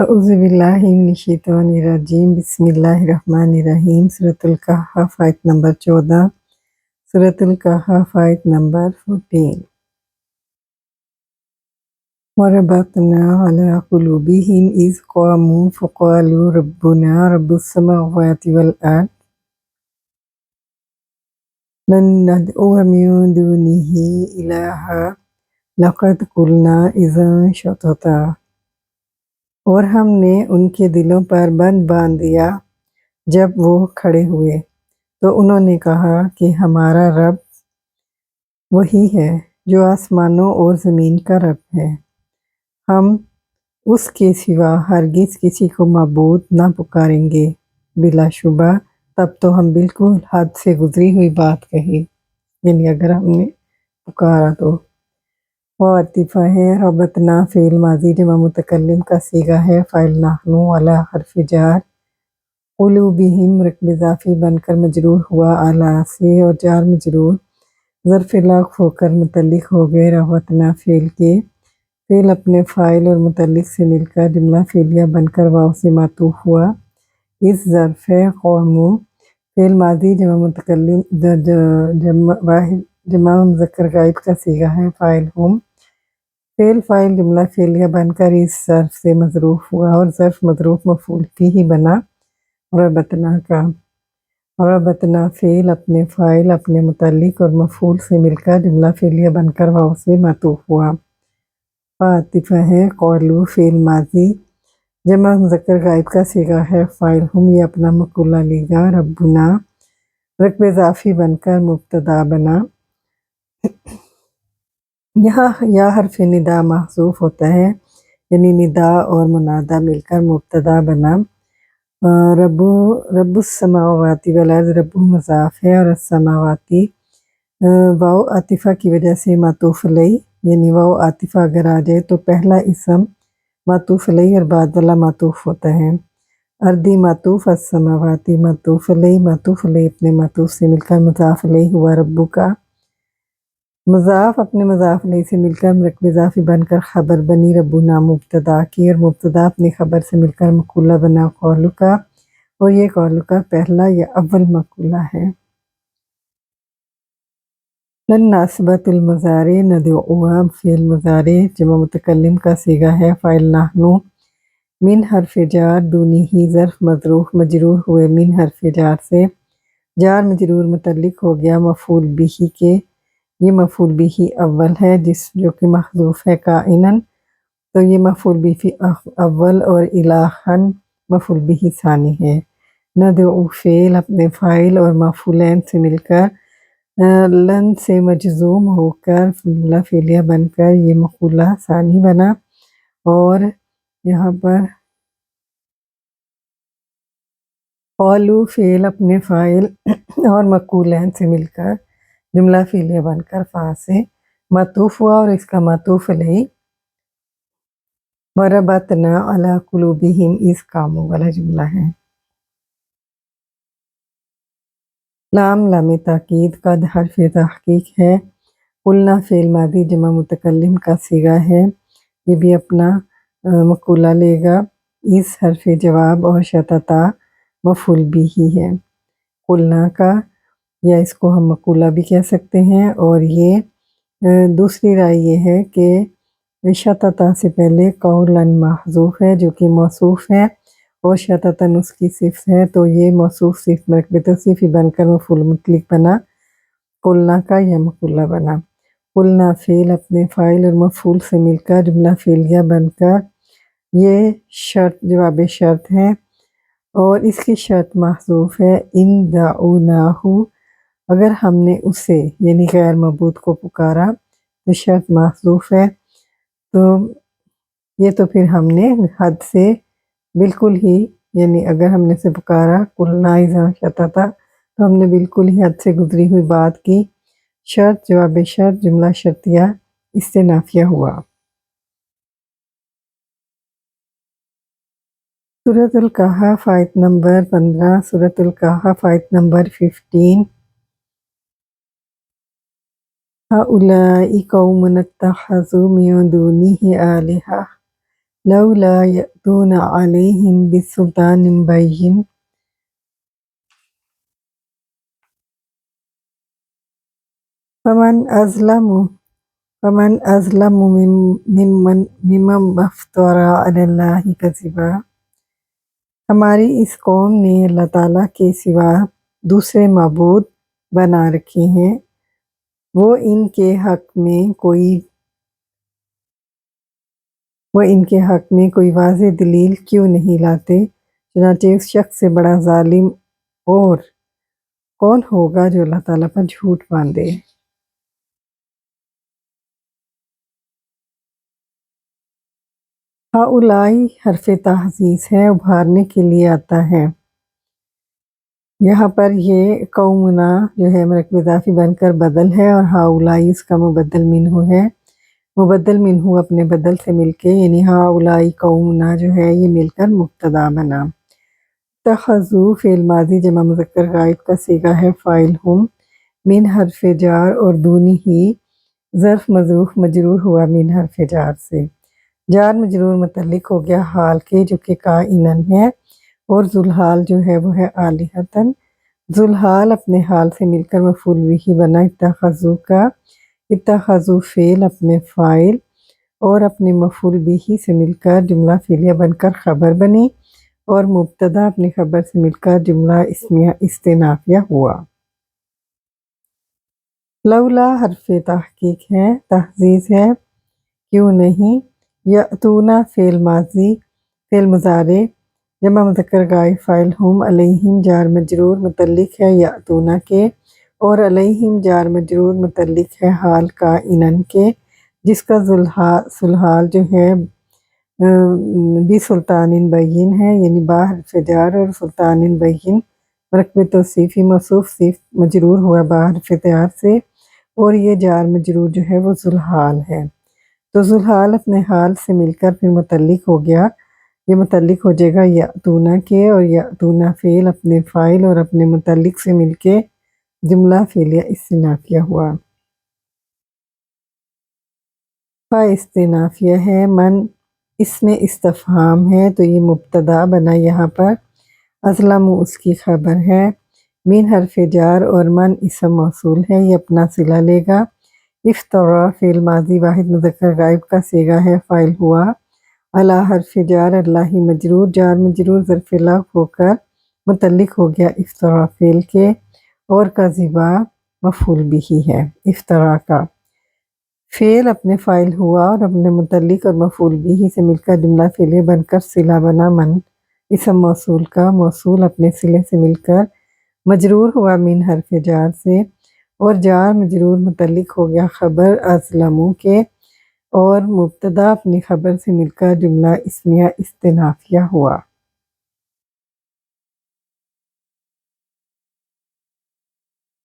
اعوذ باللہ من الشیطان الرجیم بسم اللہ الرحمن الرحیم سورۃ الکہف آیت نمبر 14 سورۃ الکہف آیت نمبر 14 وَرَبَطْنَا عَلَىٰ قُلُوبِهِمْ إِذْ قَامُوا فَقَالُوا رَبُّنَا رَبُّ السَّمَاوَاتِ وَالْأَرْضِ لَن نَّدْعُوَ مِن دُونِهِ إِلَٰهًا لَقَدْ قُلْنَا إِذًا شَطَطًا۔ اور ہم نے ان کے دلوں پر بند باندھ دیا جب وہ کھڑے ہوئے، تو انہوں نے کہا کہ ہمارا رب وہی ہے جو آسمانوں اور زمین کا رب ہے، ہم اس کے سوا ہرگز کسی کو معبود نہ پکاریں گے۔ بلا شبہ تب تو ہم بالکل حد سے گزری ہوئی بات کہی، یعنی اگر ہم نے پکارا تو۔ عاطفہ ہے، ربطنا فعل ماضی جمع متکلم کا صیغہ ہے، فاعل نحن علی حرف جار، قلوبہم رقم اضافی بن کر مجرور ہوا اعلیٰ سے، اور جار مجرور ظرف لاغ ہو کر متعلق ہو گئے ربطنا فعل کے۔ فعل اپنے فاعل اور متعلق سے مل کر جملہ فعلیہ بن کر واو سے معطوف ہوا۔ اس ظرف ہے قوموا فعل ماضی جمع متکلم جمع مذکر غائب کا صیغہ ہے، فاعل ہم، فاعل جملہ فعلیہ بن کر اس ظرف سے مظروف ہوا، اور ظرف مظروف مفعول ہی بنا ربطنا کا۔ ربطنا فعل اپنے فاعل اپنے متعلق اور مفعول سے مل کر جملہ فعلیہ بن کر واو سے معطوف ہوا۔ عاطفہ ہے، قولوا فعل ماضی جمع مذکر غائب کا صیغہ ہے، فاعل ہم، یہ اپنا مقولہ لے گا، ربنا رقم اضافی بن کر مبتدا بنا۔ یہاں یا حرف ندا محذوف ہوتا ہے، یعنی ندا اور منادہ مل کر مبتدا بنا۔ رب السماواتی والارض، رب مضاف ہے اور السماواتی واو عاطفہ کی وجہ سے معطوف علیہ، یعنی واو عاطفہ اگر آ جائے تو پہلا اسم معطوف علیہ اور بعد والا معطوف ہوتا ہے۔ اردی معطوف، السماواتی معطوف علیہ اپنے معطوف سے مل کر مضاف علیہ ہوا ربو کا۔ مضاف اپنے مضاف علیہ سے مل کر رقم اضافی بن کر خبر بنی ربنا مبتدا کی، اور مبتدا اپنی خبر سے مل کر مقولہ بنا قولو کا، اور یہ قولو کا پہلا یا اول مقولہ ہے۔ لن ناسبت المضارع ندعوا فعل مضارع جمع متکلم کا صیغہ ہے، فاعل نحن، من حرف جار دونہ ظرف مظروف مجرور ہوئے من حرف جار سے، جار مجرور متعلق ہو گیا مفعول بہ کے، یہ مفعول بہ اول ہے جو کہ محذوف ہے کائناً، تو یہ مفعول بہ اول اور الہاً مفعول بہ ثانی ہے۔ ندعو فعل اپنے فاعل اور مفعولین سے مل کر لن سے مجزوم ہو کر جملہ فعلیہ بن کر یہ مقولہ ثانی بنا، اور یہاں پر قولوا فعل اپنے فاعل اور مقولین سے مل کر جملہ فعلیہ بن کر فا سے معطوف ہوا، اور اس کا معطوف علیہ وَرَبَطْنَا عَلَىٰ قُلُوبِهِمْ إِذْ قَامُوا والا جملہ ہے۔ لام تاکید، قد حرف تحقیق ہے، قلنا فعل ماضی جمع متکلم کا صیغہ ہے، یہ بھی اپنا مقولہ لے گا، اس حرف جواب اور شططا مفعول بھی ہے قلنا کا، یا اس کو ہم مقولہ بھی کہہ سکتے ہیں، اور یہ دوسری رائے یہ ہے کہ شططا سے پہلے قولاً محذوف ہے جو کہ موصوف ہے، اور شططاً اس کی صفت ہے، تو یہ موصوف صفت مرکب توصیفی بن کر مفعول مطلق بنا قلنا کا، یا مقولہ بنا۔ قلنا فعل اپنے فاعل اور مفعول سے مل کر جملہ فعلیہ بن کر یہ شرط جواب شرط ہے، اور اس کی شرط محذوف ہے، ان دعوناہ، اگر ہم نے اسے یعنی غیر معبود کو پکارا تو شرط محذوف ہے، تو یہ تو پھر ہم نے حد سے بالکل ہی، یعنی اگر ہم نے اسے پکارا قلنا اذا شططا تو ہم نے بالکل ہی حد سے گزری ہوئی بات کی۔ شرط جواب شرط جملہ شرطیہ استئنافیہ ہوا۔ سورۃ الکہف آیت نمبر 15 سورۃ الکہف آیت نمبر 15 هؤلاء قوم اتخذوا من دونه آلهة لولا یأتون علیہم بسلطان بین فمن ازلم ممن افترى علی اللہ کذبا۔ ہماری اس قوم نے اللہ تعالیٰ کے سوا دوسرے معبود بنا رکھے ہیں، وہ ان کے حق میں کوئی واضح دلیل کیوں نہیں لاتے؟ چنانچہ اس شخص سے بڑا ظالم اور کون ہوگا جو اللہ تعالیٰ پر جھوٹ باندھے۔ ہؤلائی حرف تحزیز ہے، ابھارنے کے لیے آتا ہے۔ یہاں پر یہ قومنا جو ہے مرکب اضافی بن کر بدل ہے، اور ہؤلائی اس کا مبدل منہ ہے۔ مبدل منہ اپنے بدل سے مل کے، یعنی ہؤلائی قومنا جو ہے یہ مل کر مبتدا بنا۔ اتخذو فعل ماضی جمع مذکر غائب کا صیغہ ہے فاعل ہم، من حرف جار اور دونی ہی ظرف مظروف مجرور ہوا من حرف جار سے۔ جار مجرور متعلق ہو گیا حال کے جو کہ کائنن ہے، اور ذوالحال جو ہے وہ ہے آلہتن۔ ذوالحال اپنے حال سے مل کر مفعول بھی بنا اتخذو کا۔ اتخذو فعل اپنے فاعل اور اپنے مفعول بھی سے مل کر جملہ فعلیہ بن کر خبر بنی، اور مبتدا اپنے خبر سے مل کر جملہ اسمیہ استئنافیہ ہوا۔ لولا حرف تحقیق ہے، تحزیز ہے، کیوں نہیں۔ یأتونا فعل ماضی فعل مضارع جمع مذکر غائب فاعل ہم، علیہم جار مجرور متعلق ہے یأتونا کے، اور علیہم جار مجرور متعلق ہے حال کائنن کے، جس کا ذوالحال جو ہے بسلطان بین ہے، یعنی با حرف جار اور سلطان بین مرکب توصیفی موصوف صف مجرور ہوا با حرف جار سے، اور یہ جار مجرور جو ہے وہ ذوالحال ہے۔ تو ذوالحال اپنے حال سے مل کر پھر متعلق ہو گیا، یہ متعلق ہو جائے گا یأتونا کے، اور یأتونا فعل اپنے فاعل اور اپنے متعلق سے مل کے جملہ فعلیہ استئنافیہ ہوا۔ فا استئنافیہ ہے، من اس میں استفہام ہے تو یہ مبتدا بنا یہاں پر، ازلم اس کی خبر ہے، من حرف جار اور من اسم موصول ہے، یہ اپنا صلہ لے گا۔ افترا فعل ماضی واحد مذکر غائب کا صیغہ ہے فاعل ہوا، علی حرف جار اللہ مجرور جار مجرور ظرف لغو ہو کر متعلق ہو گیا افترا فعل کے، اور کذبا مفعول بھی ہے افترا کا۔ فعل اپنے فاعل ہوا اور اپنے متعلق اور مفعول بھی سے مل کر جملہ فعلیہ بن کر صلہ بنا من اسم موصول کا، موصول اپنے صلے سے مل کر مجرور ہوا من حرف جار سے، اور جار مجرور متعلق ہو گیا خبر ازلموں کے، اور مبتدا اپنی خبر سے مل کر جملہ اسمیہ استئنافیہ ہوا۔